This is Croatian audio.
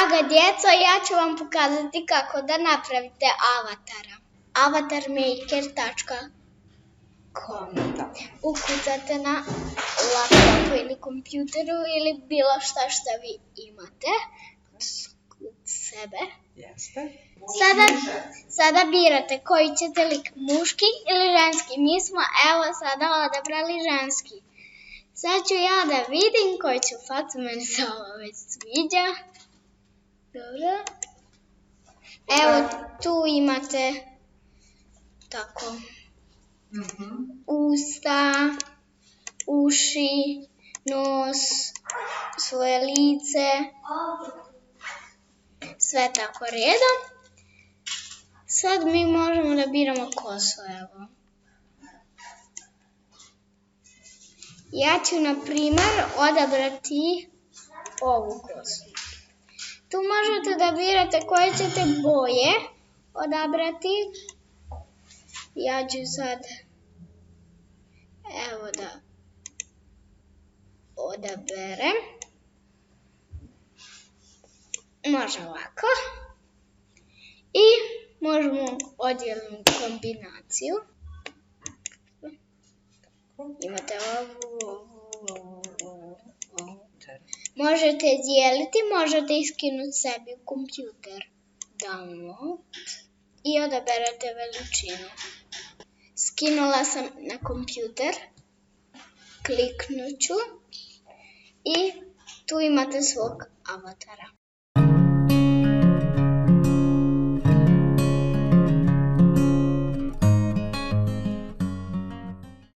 Draga djeco, ja ću vam pokazati kako da napravite avatara. avatarmaker.com. Ukucate na laptopu ili kompjuteru ili bilo što vi imate kod sebe. Sada birate koji ćete lik, muški ili ženski. Mi smo sada odabrali ženski. Sad ću ja da vidim koju ću facu, meni se ovo već sviđa. Dobro. Tu imate tako usta, uši, nos, svoje lice, sve tako redom. Sad mi možemo da biramo kosu, evo. Ja ću, na primjer, odabrati ovu kosu. Tu možete da birate koje ćete boje odabrati. Ja ću sad, evo da odaberem. Može ovako. I možemo odjelnu kombinaciju. Imate ovu. Možete dijeliti, možete iskinuti sebi u kompjuter. Download. I odaberete veličinu. Skinula sam na kompjuter. Kliknut ću. I tu imate svog avatara.